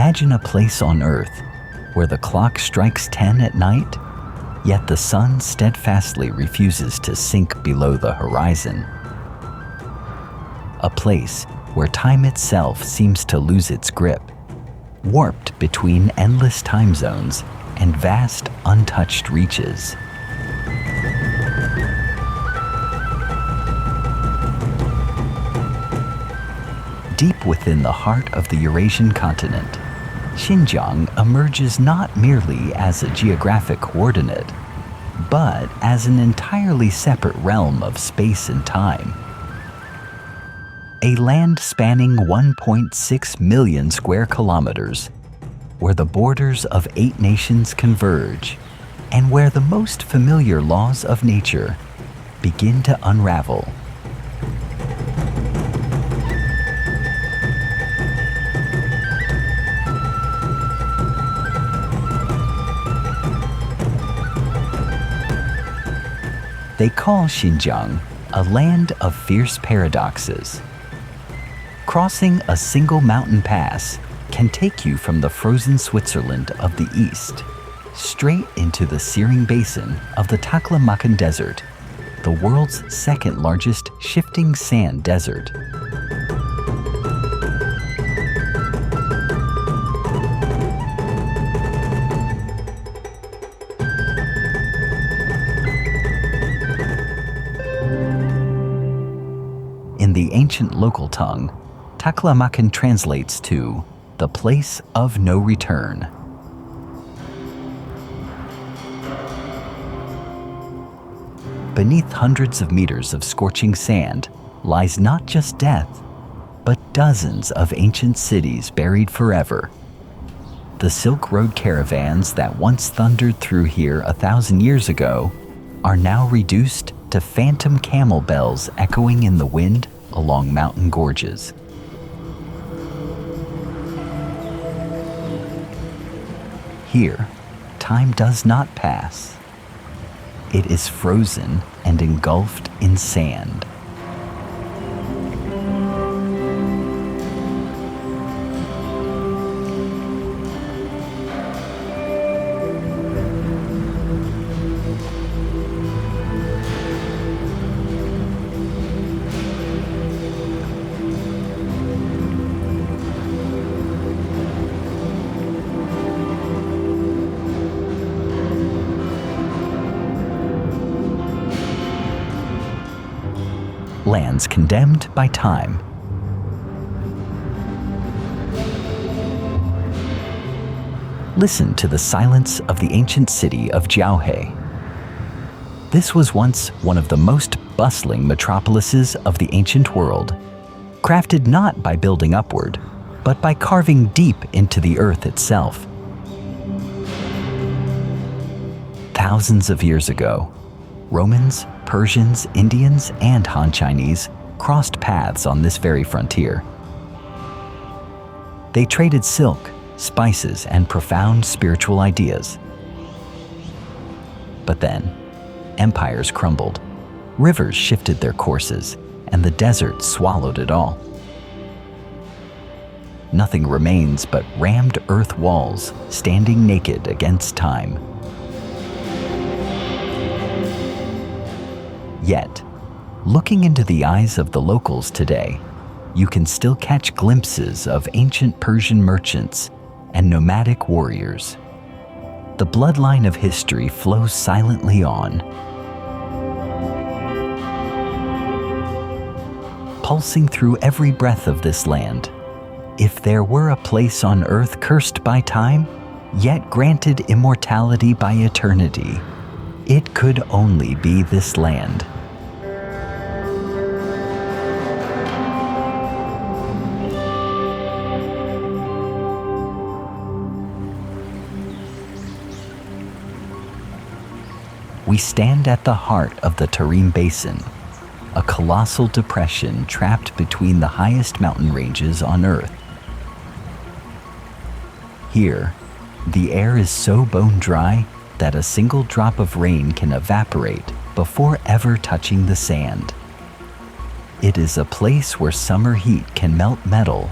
Imagine a place on Earth where the clock strikes 10 at night, yet the sun steadfastly refuses to sink below the horizon. A place where time itself seems to lose its grip, warped between endless time zones and vast, untouched reaches. Deep within the heart of the Eurasian continent, Xinjiang emerges not merely as a geographic coordinate, but as an entirely separate realm of space and time. A land spanning 1.6 million square kilometers, where the borders of 8 nations converge, and where the most familiar laws of nature begin to unravel. They call Xinjiang a land of fierce paradoxes. Crossing a single mountain pass can take you from the frozen Switzerland of the east straight into the searing basin of the Taklamakan Desert, the world's second largest shifting sand desert. In the ancient local tongue, Taklamakan translates to the place of no return. Beneath hundreds of meters of scorching sand lies not just death, but dozens of ancient cities buried forever. The Silk Road caravans that once thundered through here 1,000 years ago are now reduced to phantom camel bells echoing in the wind along mountain gorges. Here, time does not pass. It is frozen and engulfed in sand. Lands condemned by time. Listen to the silence of the ancient city of Jiaohe. This was once one of the most bustling metropolises of the ancient world, crafted not by building upward, but by carving deep into the earth itself. Thousands of years ago, Romans, Persians, Indians, and Han Chinese crossed paths on this very frontier. They traded silk, spices, and profound spiritual ideas. But then, empires crumbled, rivers shifted their courses, and the desert swallowed it all. Nothing remains but rammed earth walls standing naked against time. Yet, looking into the eyes of the locals today, you can still catch glimpses of ancient Persian merchants and nomadic warriors. The bloodline of history flows silently on, pulsing through every breath of this land. If there were a place on earth cursed by time, yet granted immortality by eternity, it could only be this land. We stand at the heart of the Tarim Basin, a colossal depression trapped between the highest mountain ranges on Earth. Here, the air is so bone dry that a single drop of rain can evaporate before ever touching the sand. It is a place where summer heat can melt metal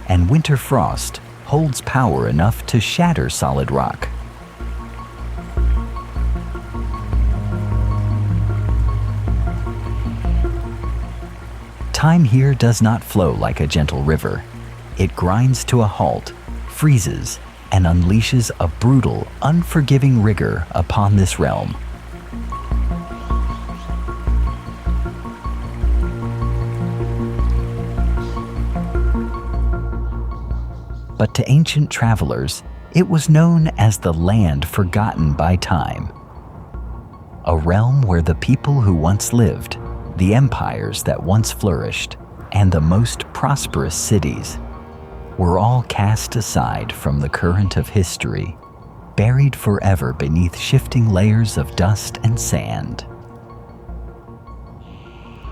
and winter frost holds power enough to shatter solid rock. Time here does not flow like a gentle river. It grinds to a halt, freezes, and unleashes a brutal, unforgiving rigor upon this realm. But to ancient travelers, it was known as the land forgotten by time. A realm where the people who once lived, the empires that once flourished, and the most prosperous cities were all cast aside from the current of history, buried forever beneath shifting layers of dust and sand.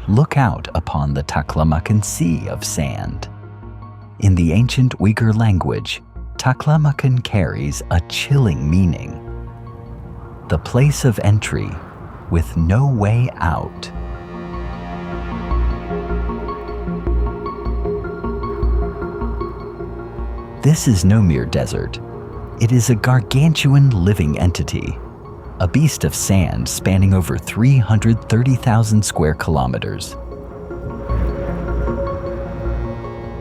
Look out upon the Taklamakan Sea of Sand. In the ancient Uyghur language, Taklamakan carries a chilling meaning. The place of entry with no way out. This is no mere desert. It is a gargantuan living entity, a beast of sand spanning over 330,000 square kilometers.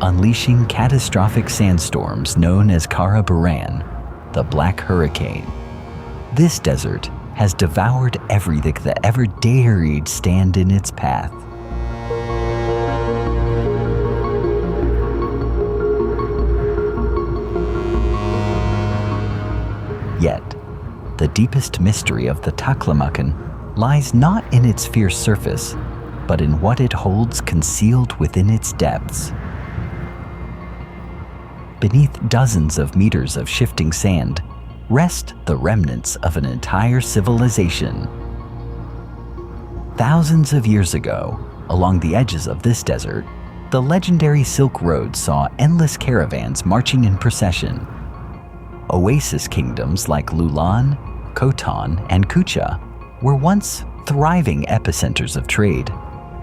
Unleashing catastrophic sandstorms known as Kara Baran, the Black Hurricane. This desert has devoured everything that ever dared stand in its path. Yet, the deepest mystery of the Taklamakan lies not in its fierce surface, but in what it holds concealed within its depths. Beneath dozens of meters of shifting sand rest the remnants of an entire civilization. Thousands of years ago, along the edges of this desert, the legendary Silk Road saw endless caravans marching in procession. Oasis kingdoms like Lulan, Khotan, and Kucha were once thriving epicenters of trade,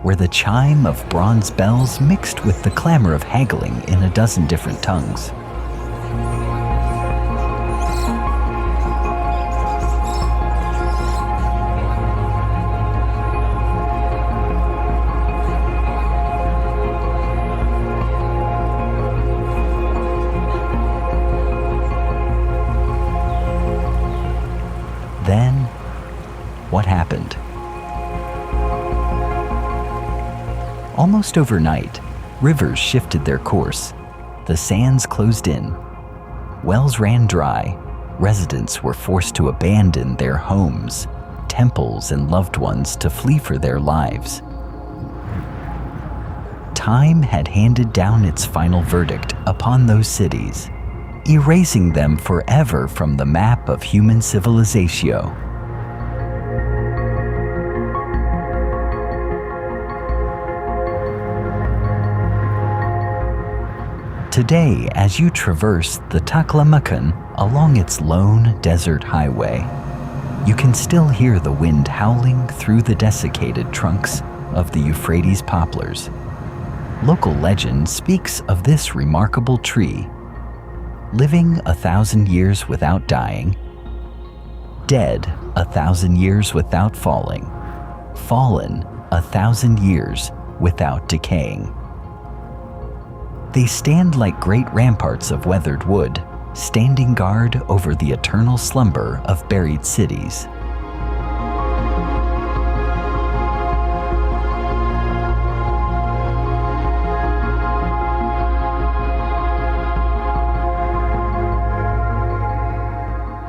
where the chime of bronze bells mixed with the clamor of haggling in a dozen different tongues. Then, what happened? Almost overnight, rivers shifted their course. The sands closed in. Wells ran dry. Residents were forced to abandon their homes, temples, and loved ones to flee for their lives. Time had handed down its final verdict upon those cities, erasing them forever from the map of human civilization. Today, as you traverse the Taklamakan along its lone desert highway, you can still hear the wind howling through the desiccated trunks of the Euphrates poplars. Local legend speaks of this remarkable tree, living 1,000 years without dying, dead 1,000 years without falling, fallen 1,000 years without decaying. They stand like great ramparts of weathered wood, standing guard over the eternal slumber of buried cities.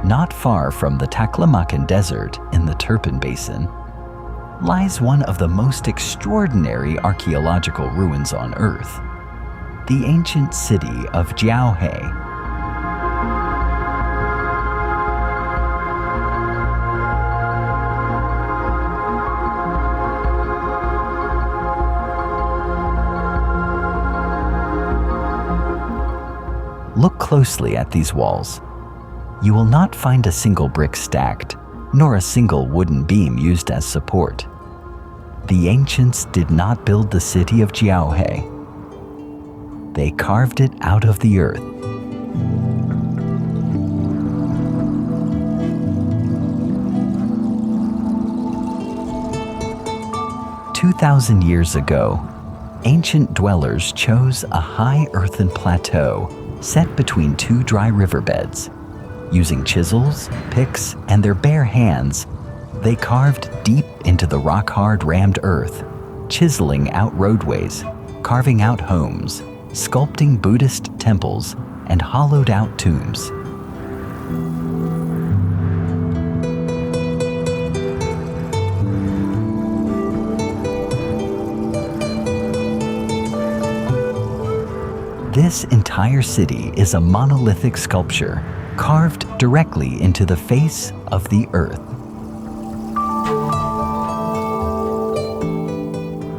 Not far from the Taklamakan Desert in the Turpan Basin lies one of the most extraordinary archaeological ruins on Earth, the ancient city of Jiaohe. Look closely at these walls. You will not find a single brick stacked, nor a single wooden beam used as support. The ancients did not build the city of Jiaohe. They carved it out of the earth. 2,000 years ago, ancient dwellers chose a high earthen plateau set between two dry riverbeds. Using chisels, picks, and their bare hands, they carved deep into the rock-hard rammed earth, chiseling out roadways, carving out homes, sculpting Buddhist temples, and hollowed out tombs. This entire city is a monolithic sculpture carved directly into the face of the earth.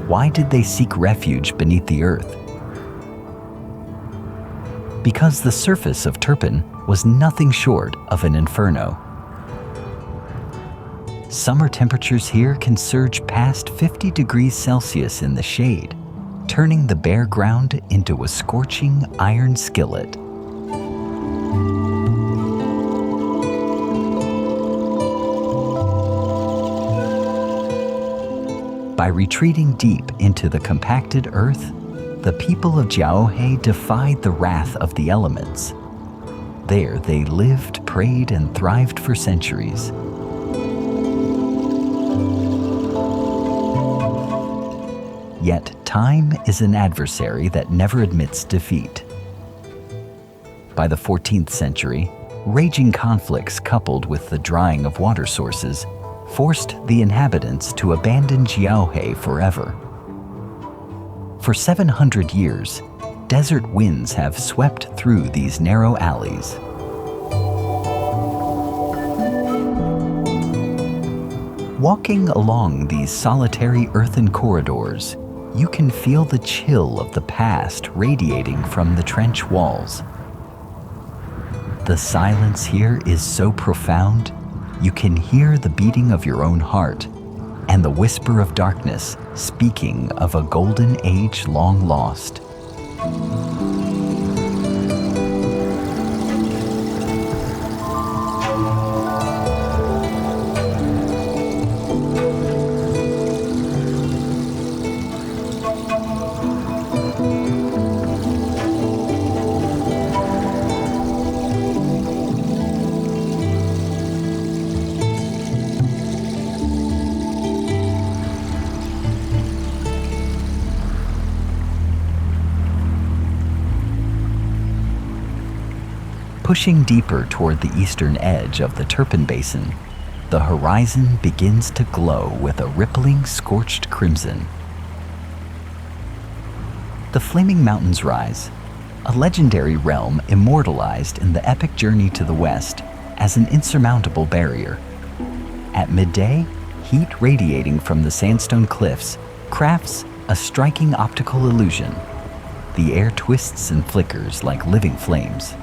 Why did they seek refuge beneath the earth? Because the surface of Turpan was nothing short of an inferno. Summer temperatures here can surge past 50 degrees Celsius in the shade, turning the bare ground into a scorching iron skillet. By retreating deep into the compacted earth, the people of Jiaohe defied the wrath of the elements. There they lived, prayed, and thrived for centuries. Yet time is an adversary that never admits defeat. By the 14th century, raging conflicts coupled with the drying of water sources forced the inhabitants to abandon Jiaohe forever. For 700 years, desert winds have swept through these narrow alleys. Walking along these solitary earthen corridors, you can feel the chill of the past radiating from the trench walls. The silence here is so profound, you can hear the beating of your own heart and the whisper of darkness speaking of a golden age long lost. Pushing deeper toward the eastern edge of the Turpan Basin, the horizon begins to glow with a rippling, scorched crimson. The Flaming Mountains rise, a legendary realm immortalized in the epic journey to the west as an insurmountable barrier. At midday, heat radiating from the sandstone cliffs crafts a striking optical illusion. The air twists and flickers like living flames.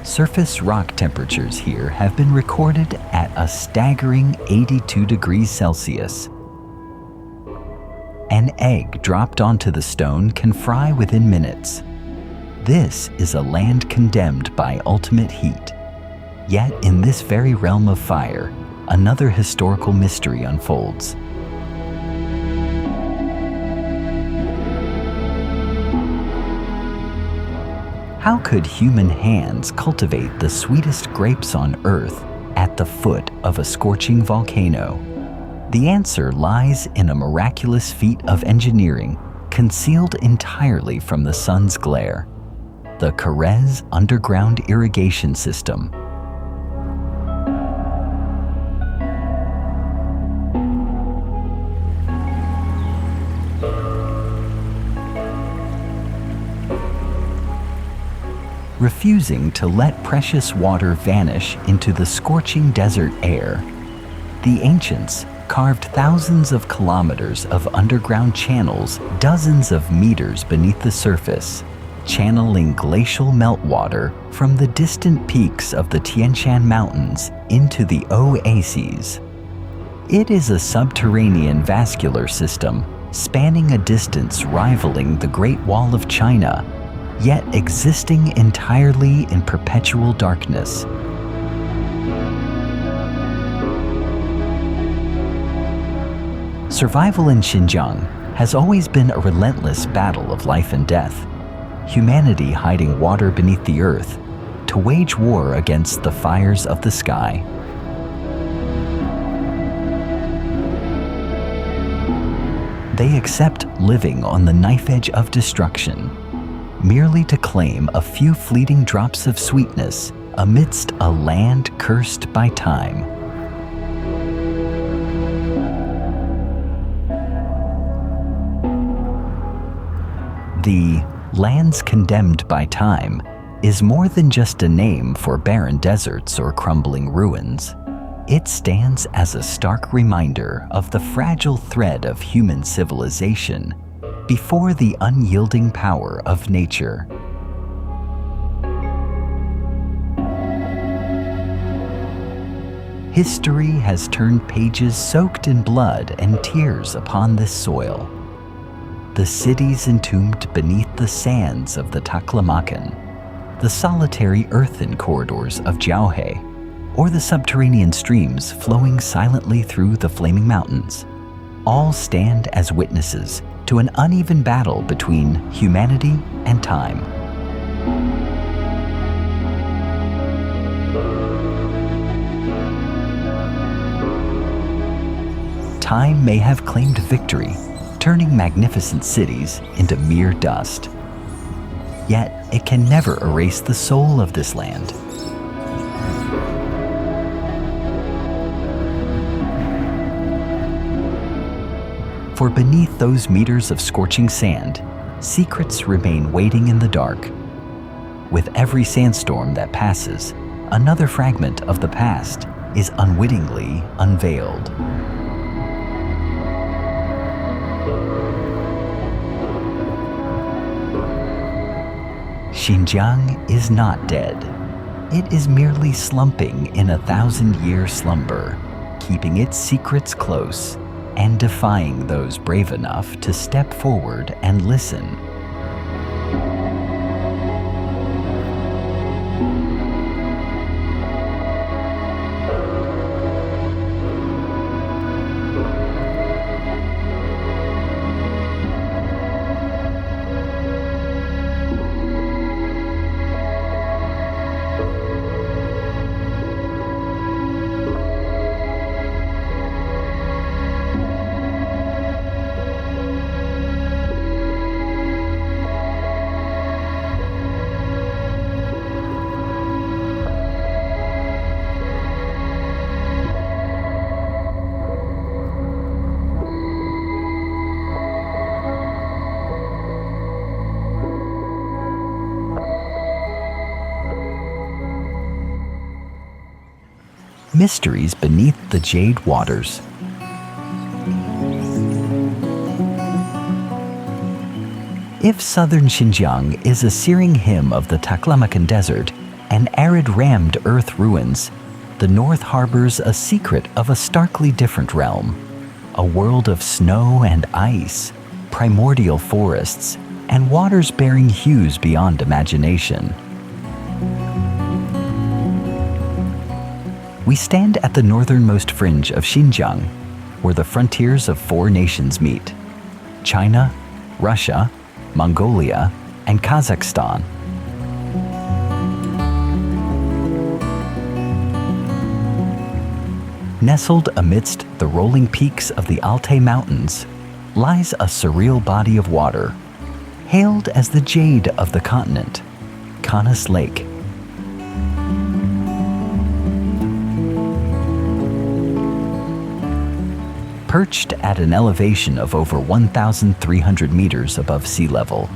Surface rock temperatures here have been recorded at a staggering 82 degrees Celsius. An egg dropped onto the stone can fry within minutes. This is a land condemned by ultimate heat. Yet in this very realm of fire, another historical mystery unfolds. How could human hands cultivate the sweetest grapes on earth at the foot of a scorching volcano? The answer lies in a miraculous feat of engineering concealed entirely from the sun's glare: the Carez underground irrigation system. Refusing to let precious water vanish into the scorching desert air, the ancients carved thousands of kilometers of underground channels dozens of meters beneath the surface, channeling glacial meltwater from the distant peaks of the Tian Shan Mountains into the oases. It is a subterranean vascular system spanning a distance rivaling the Great Wall of China, yet existing entirely in perpetual darkness. Survival in Xinjiang, has always been a relentless battle of life and death, humanity hiding water beneath the earth to wage war against the fires of the sky. They accept living on the knife edge of destruction, merely to claim a few fleeting drops of sweetness amidst a land cursed by time. The lands condemned by time is more than just a name for barren deserts or crumbling ruins. It stands as a stark reminder of the fragile thread of human civilization before the unyielding power of nature. History has turned pages soaked in blood and tears upon this soil. The cities entombed beneath the sands of the Taklamakan, the solitary earthen corridors of Jiaohe, or the subterranean streams flowing silently through the flaming mountains, all stand as witnesses to an uneven battle between humanity and time. Time may have claimed victory, turning magnificent cities into mere dust. Yet it can never erase the soul of this land. For beneath those meters of scorching sand, secrets remain waiting in the dark. With every sandstorm that passes, another fragment of the past is unwittingly unveiled. Xinjiang is not dead. It is merely slumping in a 1,000-year slumber, keeping its secrets close and defying those brave enough to step forward and listen. Mysteries beneath the jade waters. If southern Xinjiang is a searing hymn of the Taklamakan Desert and arid rammed earth ruins, the north harbors a secret of a starkly different realm, a world of snow and ice, primordial forests, and waters bearing hues beyond imagination. We stand at the northernmost fringe of Xinjiang, where the frontiers of 4 nations meet: China, Russia, Mongolia, and Kazakhstan. Nestled amidst the rolling peaks of the Altai Mountains lies a surreal body of water, hailed as the jade of the continent, Kanas Lake. Perched at an elevation of over 1,300 meters above sea level,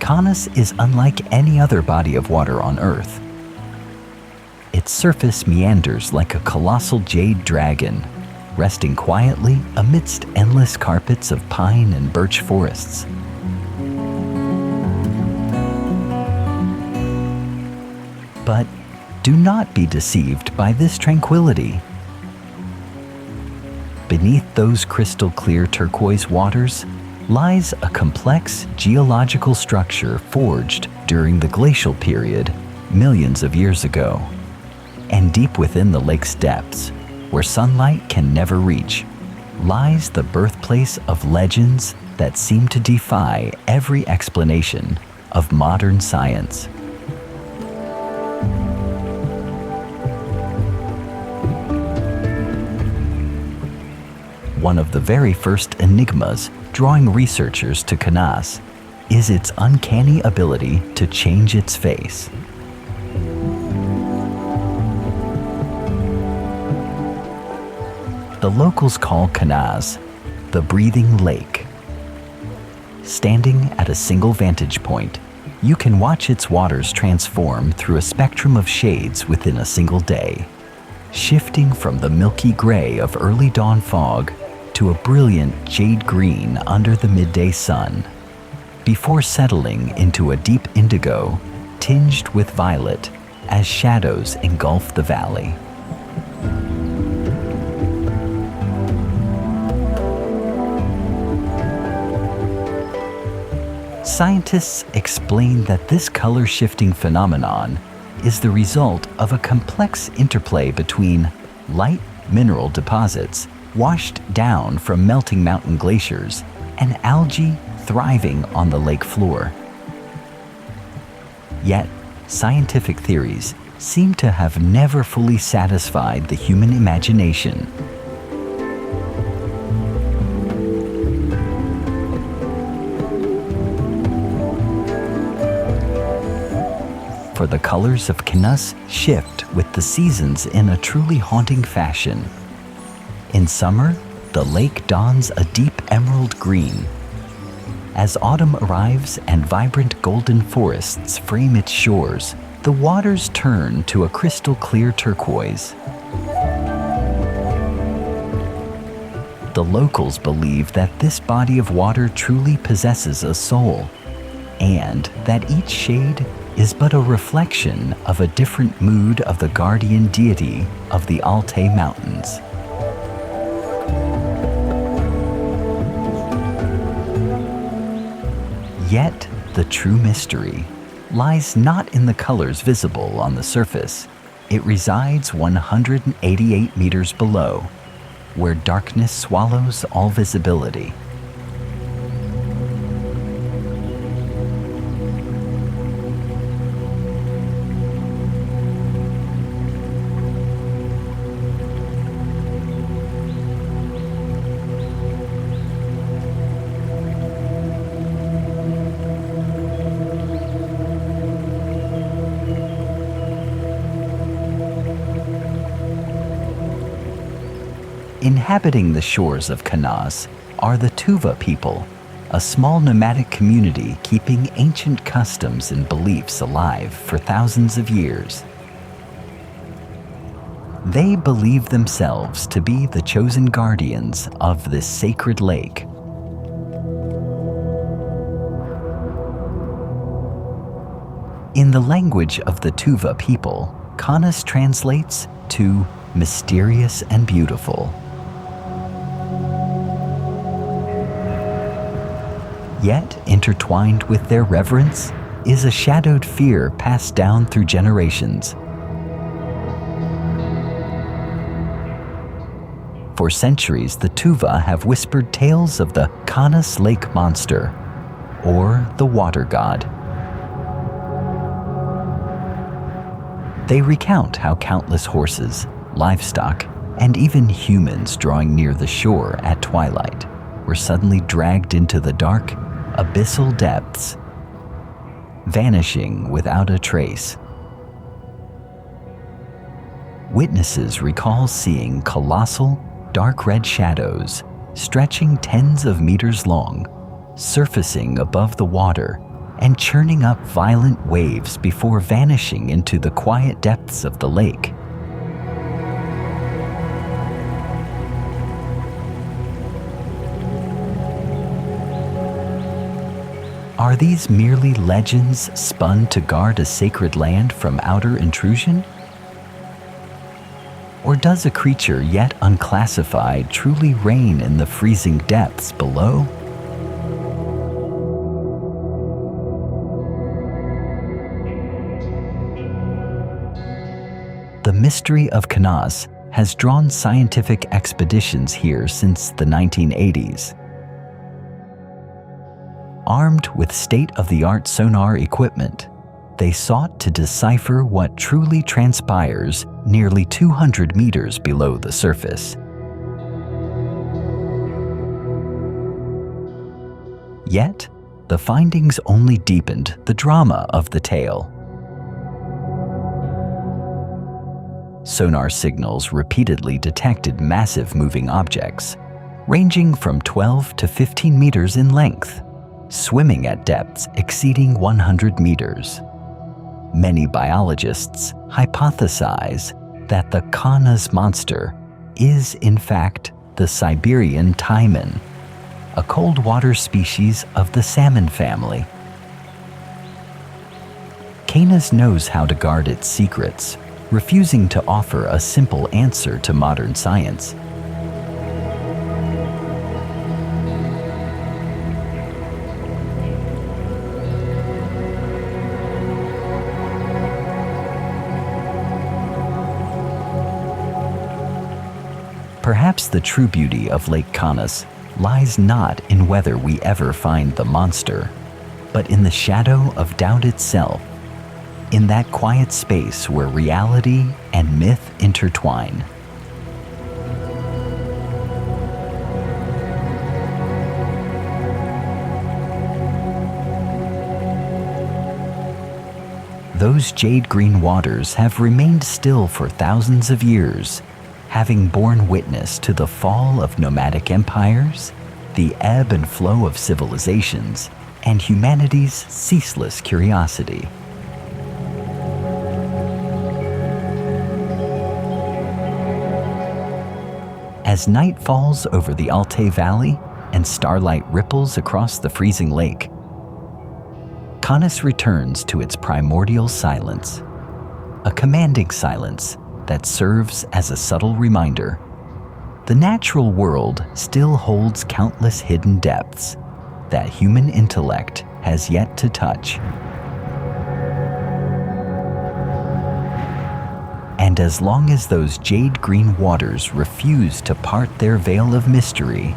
Kanas is unlike any other body of water on Earth. Its surface meanders like a colossal jade dragon, resting quietly amidst endless carpets of pine and birch forests. But do not be deceived by this tranquility. Beneath those crystal-clear turquoise waters lies a complex geological structure forged during the glacial period millions of years ago. And deep within the lake's depths, where sunlight can never reach, lies the birthplace of legends that seem to defy every explanation of modern science. One of the very first enigmas drawing researchers to Kanas is its uncanny ability to change its face. The locals call Kanas the breathing lake. Standing at a single vantage point, you can watch its waters transform through a spectrum of shades within a single day, shifting from the milky gray of early dawn fog to a brilliant jade-green under the midday sun, before settling into a deep indigo tinged with violet as shadows engulf the valley. Scientists explain that this color-shifting phenomenon is the result of a complex interplay between light mineral deposits washed down from melting mountain glaciers and algae thriving on the lake floor. Yet, scientific theories seem to have never fully satisfied the human imagination. For the colors of Kanas shift with the seasons in a truly haunting fashion. In summer, the lake dons a deep emerald green. As autumn arrives and vibrant golden forests frame its shores, the waters turn to a crystal clear turquoise. The locals believe that this body of water truly possesses a soul, and that each shade is but a reflection of a different mood of the guardian deity of the Altai Mountains. Yet, the true mystery lies not in the colors visible on the surface. It resides 188 meters below, where darkness swallows all visibility. Inhabiting the shores of Kanas are the Tuva people, a small nomadic community keeping ancient customs and beliefs alive for thousands of years. They believe themselves to be the chosen guardians of this sacred lake. In the language of the Tuva people, Kanas translates to mysterious and beautiful. Yet, intertwined with their reverence is a shadowed fear passed down through generations. For centuries, the Tuva have whispered tales of the Kanas Lake Monster, or the Water God. They recount how countless horses, livestock, and even humans drawing near the shore at twilight were suddenly dragged into the dark, abyssal depths, vanishing without a trace. Witnesses recall seeing colossal, dark red shadows stretching tens of meters long, surfacing above the water and churning up violent waves before vanishing into the quiet depths of the lake. Are these merely legends spun to guard a sacred land from outer intrusion? Or does a creature yet unclassified truly reign in the freezing depths below? The mystery of Kanas has drawn scientific expeditions here since the 1980s. Armed with state-of-the-art sonar equipment, they sought to decipher what truly transpires nearly 200 meters below the surface. Yet, the findings only deepened the drama of the tale. Sonar signals repeatedly detected massive moving objects, ranging from 12 to 15 meters in length, swimming at depths exceeding 100 meters. Many biologists hypothesize that the Kanas monster is, in fact, the Siberian taimen, a cold water species of the salmon family. Canis knows how to guard its secrets, refusing to offer a simple answer to modern science. Perhaps the true beauty of Lake Canas lies not in whether we ever find the monster, but in the shadow of doubt itself, in that quiet space where reality and myth intertwine. Those jade-green waters have remained still for thousands of years, having borne witness to the fall of nomadic empires, the ebb and flow of civilizations, and humanity's ceaseless curiosity. As night falls over the Altai Valley and starlight ripples across the freezing lake, Canas returns to its primordial silence, a commanding silence that serves as a subtle reminder. The natural world still holds countless hidden depths that human intellect has yet to touch. And as long as those jade-green waters refuse to part their veil of mystery,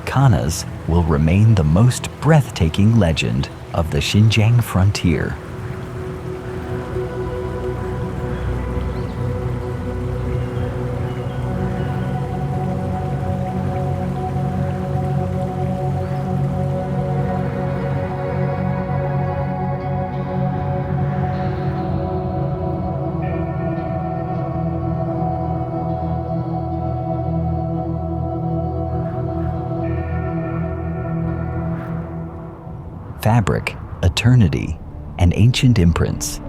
Canas will remain the most breathtaking legend of the Xinjiang frontier. Fabric, eternity, and ancient imprints.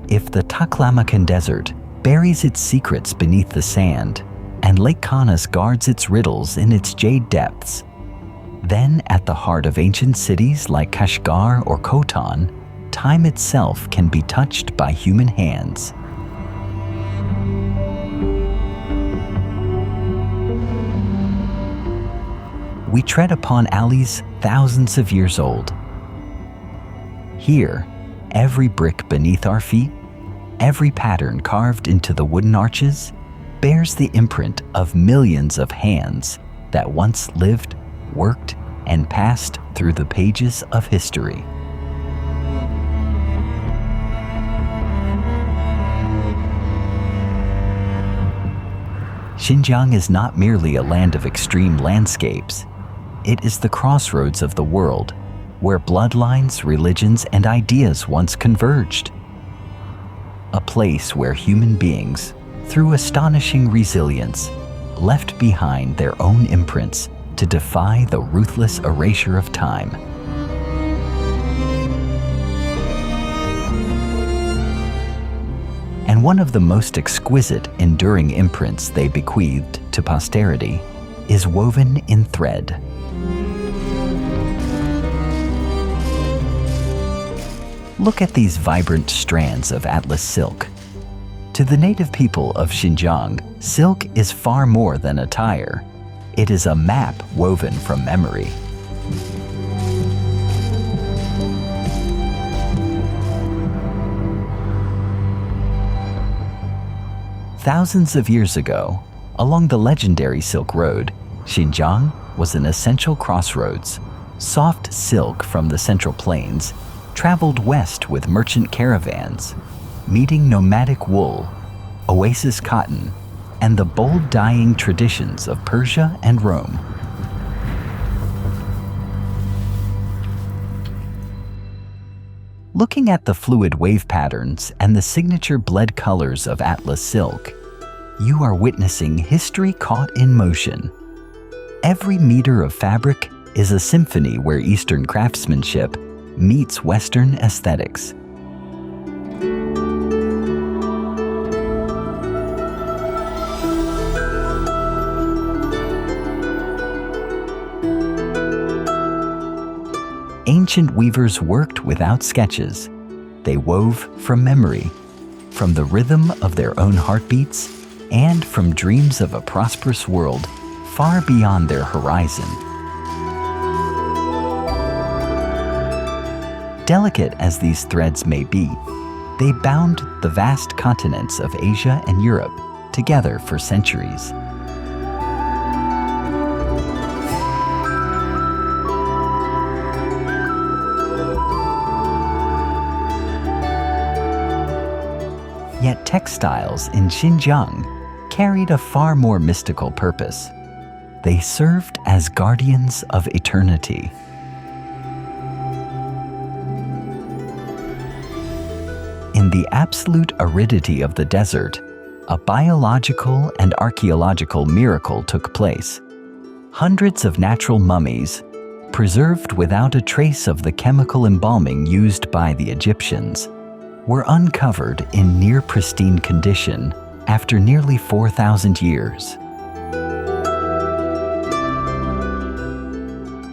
If the Taklamakan Desert buries its secrets beneath the sand, and Lake Canas guards its riddles in its jade depths, then at the heart of ancient cities like Kashgar or Khotan, time itself can be touched by human hands. We tread upon alleys thousands of years old. Here, every brick beneath our feet, every pattern carved into the wooden arches, bears the imprint of millions of hands that once lived, worked, and passed through the pages of history. Xinjiang is not merely a land of extreme landscapes. It is the crossroads of the world, where bloodlines, religions, and ideas once converged. A place where human beings, through astonishing resilience, left behind their own imprints to defy the ruthless erasure of time. And one of the most exquisite, enduring imprints they bequeathed to posterity is woven in thread. Look at these vibrant strands of atlas silk. To the native people of Xinjiang, silk is far more than attire. It is a map woven from memory. Thousands of years ago, along the legendary Silk Road, Xinjiang was an essential crossroads. Soft silk from the Central Plains traveled west with merchant caravans, meeting nomadic wool, oasis cotton, and the bold dyeing traditions of Persia and Rome. Looking at the fluid wave patterns and the signature bled colors of Atlas silk, you are witnessing history caught in motion. Every meter of fabric is a symphony where Eastern craftsmanship meets Western aesthetics. Ancient weavers worked without sketches. They wove from memory, from the rhythm of their own heartbeats, and from dreams of a prosperous world far beyond their horizon. Delicate as these threads may be, they bound the vast continents of Asia and Europe together for centuries. Yet textiles in Xinjiang carried a far more mystical purpose. They served as guardians of eternity. In the absolute aridity of the desert, a biological and archaeological miracle took place. Hundreds of natural mummies, preserved without a trace of the chemical embalming used by the Egyptians, were uncovered in near pristine condition after nearly 4,000 years.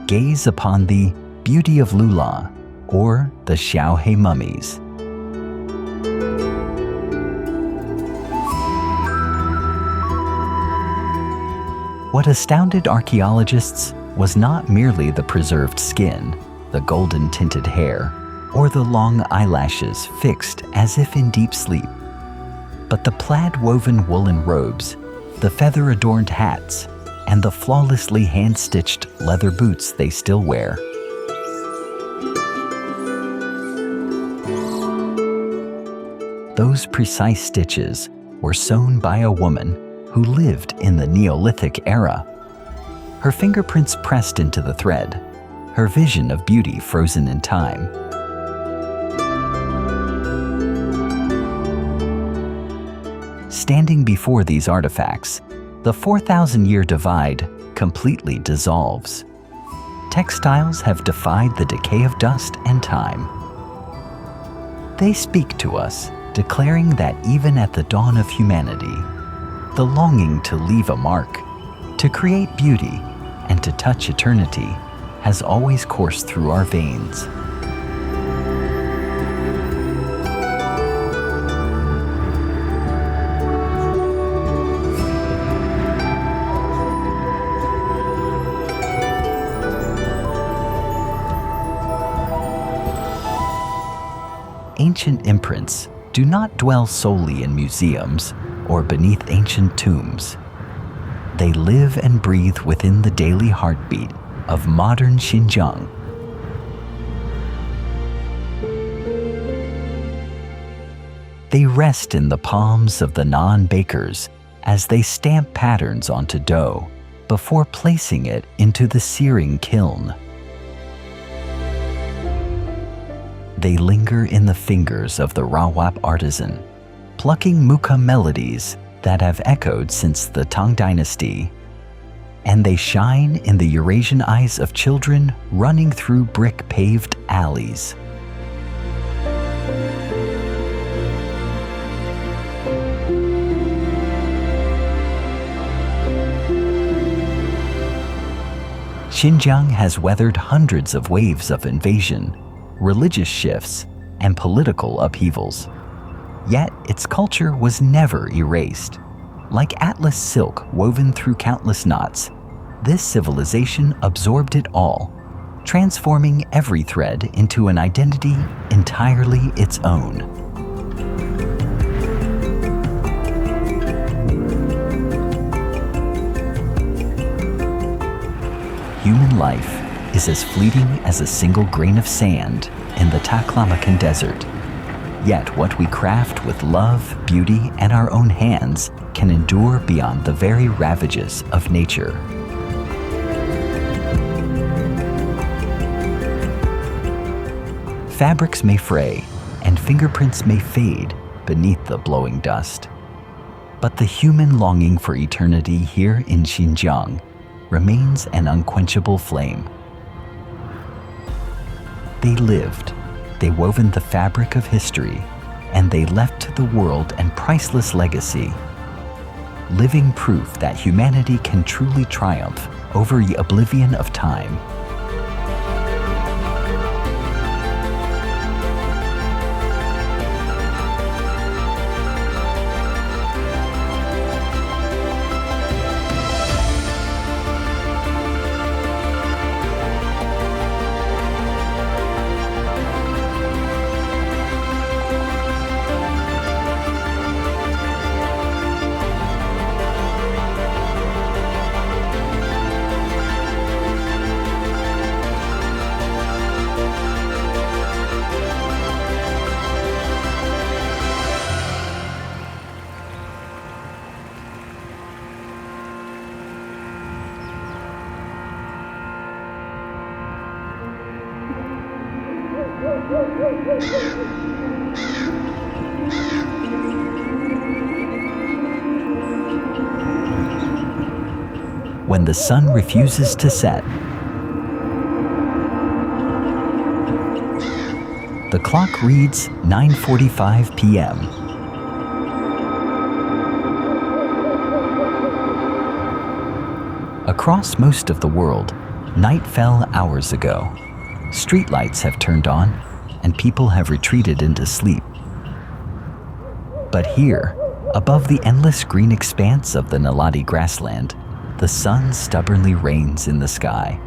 Gaze upon the beauty of Lula, or the Xiaohe mummies. What astounded archaeologists was not merely the preserved skin, the golden-tinted hair, or the long eyelashes fixed as if in deep sleep, but the plaid-woven woolen robes, the feather-adorned hats, and the flawlessly hand-stitched leather boots they still wear. Those precise stitches were sewn by a woman who lived in the Neolithic era. Her fingerprints pressed into the thread, her vision of beauty frozen in time. Standing before these artifacts, the 4,000-year divide completely dissolves. Textiles have defied the decay of dust and time. They speak to us, declaring that even at the dawn of humanity, the longing to leave a mark, to create beauty, and to touch eternity has always coursed through our veins. Ancient imprints do not dwell solely in museums or beneath ancient tombs. They live and breathe within the daily heartbeat of modern Xinjiang. They rest in the palms of the naan bakers as they stamp patterns onto dough before placing it into the searing kiln. They linger in the fingers of the rawap artisan, plucking muka melodies that have echoed since the Tang Dynasty. And they shine in the Eurasian eyes of children running through brick-paved alleys. Xinjiang has weathered hundreds of waves of invasion, religious shifts, and political upheavals. Yet its culture was never erased. Like Atlas silk woven through countless knots, this civilization absorbed it all, transforming every thread into an identity entirely its own. life is as fleeting as a single grain of sand in the Taklamakan Desert. Yet what we craft with love, beauty, and our own hands can endure beyond the very ravages of nature. Fabrics may fray, and fingerprints may fade beneath the blowing dust. But the human longing for eternity here in Xinjiang remains an unquenchable flame. They lived, they woven the fabric of history, and they left to the world an priceless legacy, living proof that humanity can truly triumph over the oblivion of time. When the sun refuses to set, the clock reads 9:45 p.m. Across most of the world, night fell hours ago. Streetlights have turned on, and people have retreated into sleep. But here, above the endless green expanse of the Naladi grassland, the sun stubbornly reigns in the sky.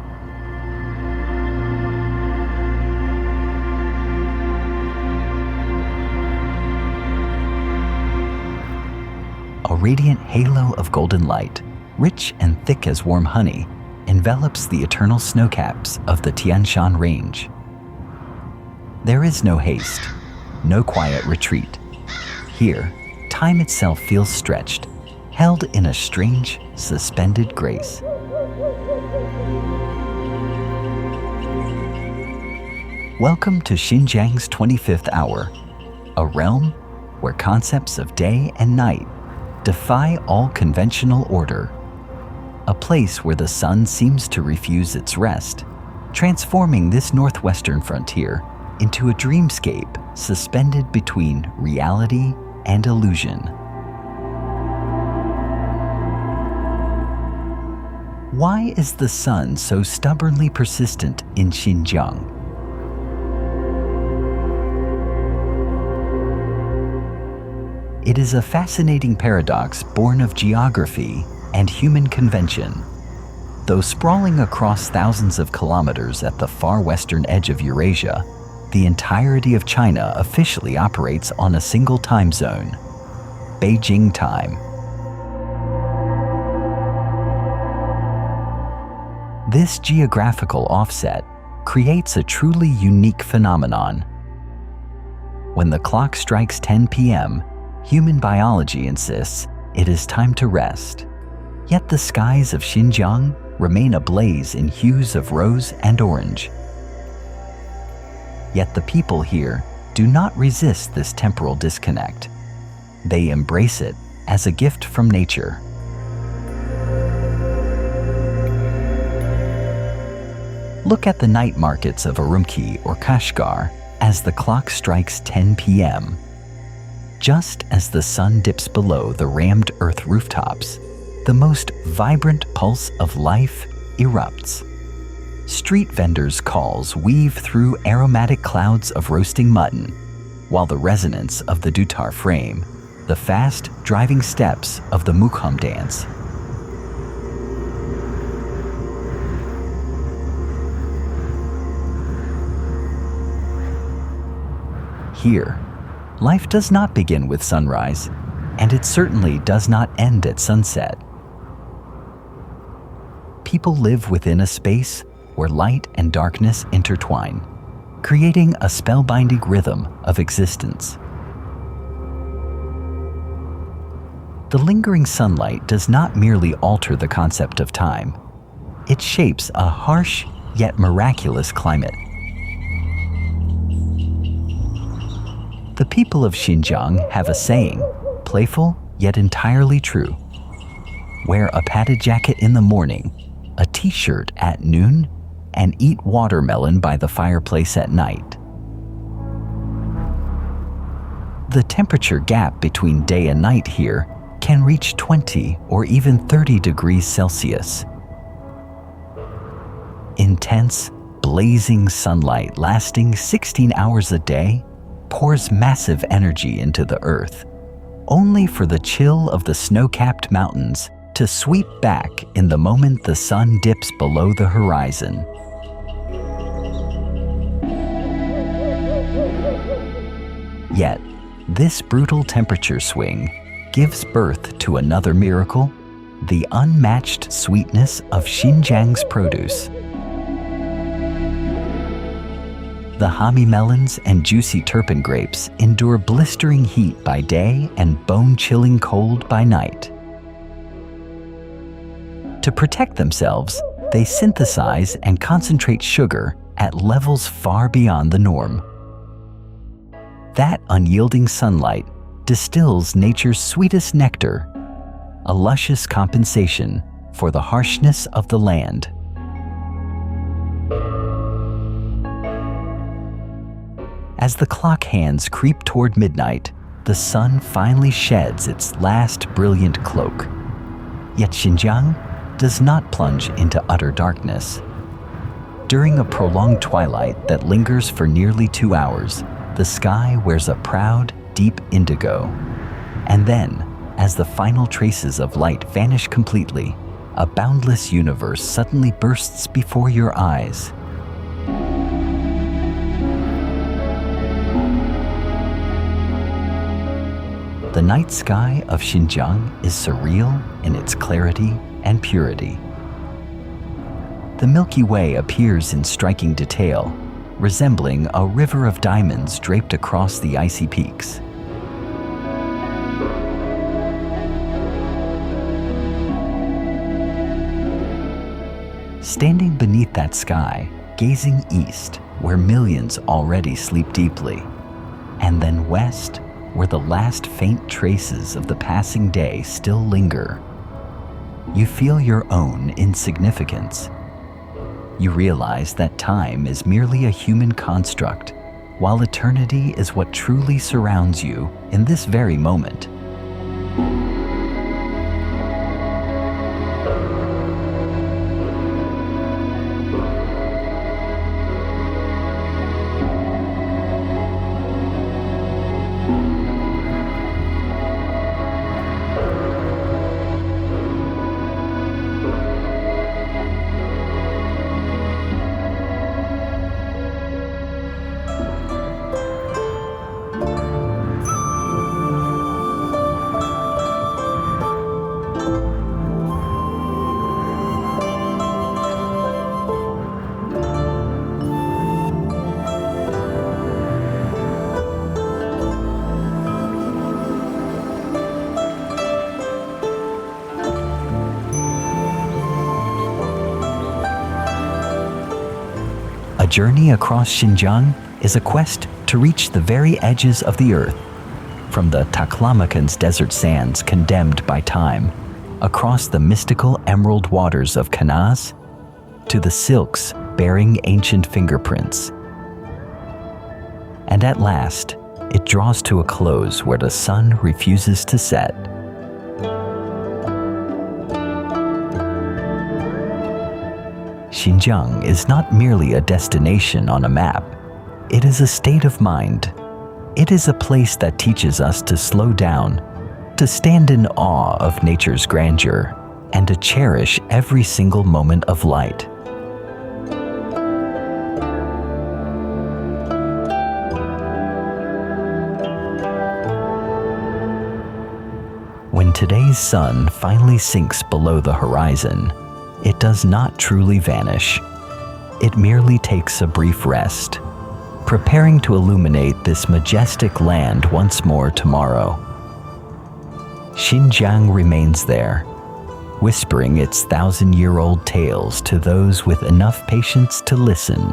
A radiant halo of golden light, rich and thick as warm honey, envelops the eternal snowcaps of the Tian Shan Range. There is no haste, no quiet retreat. Here, time itself feels stretched, held in a strange, suspended grace. Welcome to Xinjiang's 25th hour, a realm where concepts of day and night defy all conventional order. A place where the sun seems to refuse its rest, transforming this northwestern frontier into a dreamscape suspended between reality and illusion. Why is the sun so stubbornly persistent in Xinjiang? It is a fascinating paradox born of geography and human convention. Though sprawling across thousands of kilometers at the far western edge of Eurasia, the entirety of China officially operates on a single time zone, Beijing time. This geographical offset creates a truly unique phenomenon. When the clock strikes 10 p.m., human biology insists it is time to rest. Yet the skies of Xinjiang remain ablaze in hues of rose and orange. Yet the people here do not resist this temporal disconnect. They embrace it as a gift from nature. Look at the night markets of Urumqi or Kashgar as the clock strikes 10 p.m. Just as the sun dips below the rammed earth rooftops, the most vibrant pulse of life erupts. Street vendors' calls weave through aromatic clouds of roasting mutton, while the resonance of the dutar frame the fast, driving steps of the mukham dance. Here, life does not begin with sunrise, and it certainly does not end at sunset. People live within a space where light and darkness intertwine, creating a spellbinding rhythm of existence. The lingering sunlight does not merely alter the concept of time. It shapes a harsh yet miraculous climate. The people of Xinjiang have a saying, playful yet entirely true. Wear a padded jacket in the morning, a t-shirt at noon, and eat watermelon by the fireplace at night. The temperature gap between day and night here can reach 20 or even 30 degrees Celsius. Intense, blazing sunlight lasting 16 hours a day pours massive energy into the earth, only for the chill of the snow-capped mountains to sweep back in the moment the sun dips below the horizon. Yet, this brutal temperature swing gives birth to another miracle, the unmatched sweetness of Xinjiang's produce. The Hami melons and juicy turpin grapes endure blistering heat by day and bone-chilling cold by night. To protect themselves, they synthesize and concentrate sugar at levels far beyond the norm. That unyielding sunlight distills nature's sweetest nectar, a luscious compensation for the harshness of the land. As the clock hands creep toward midnight, the sun finally sheds its last brilliant cloak. Yet Xinjiang does not plunge into utter darkness. During a prolonged twilight that lingers for nearly 2 hours, the sky wears a proud, deep indigo. And then, as the final traces of light vanish completely, a boundless universe suddenly bursts before your eyes. The night sky of Xinjiang is surreal in its clarity and purity. The Milky Way appears in striking detail, resembling a river of diamonds draped across the icy peaks. Standing beneath that sky, gazing east, where millions already sleep deeply, and then west, where the last faint traces of the passing day still linger, you feel your own insignificance. You realize that time is merely a human construct, while eternity is what truly surrounds you in this very moment. A journey across Xinjiang is a quest to reach the very edges of the earth, from the Taklamakan's desert sands condemned by time, across the mystical emerald waters of Kanaz, to the silks bearing ancient fingerprints. And at last, it draws to a close where the sun refuses to set. Xinjiang is not merely a destination on a map. It is a state of mind. It is a place that teaches us to slow down, to stand in awe of nature's grandeur, and to cherish every single moment of light. When today's sun finally sinks below the horizon, it does not truly vanish. it merely takes a brief rest, preparing to illuminate this majestic land once more tomorrow. Xinjiang remains there, whispering its thousand-year-old tales to those with enough patience to listen.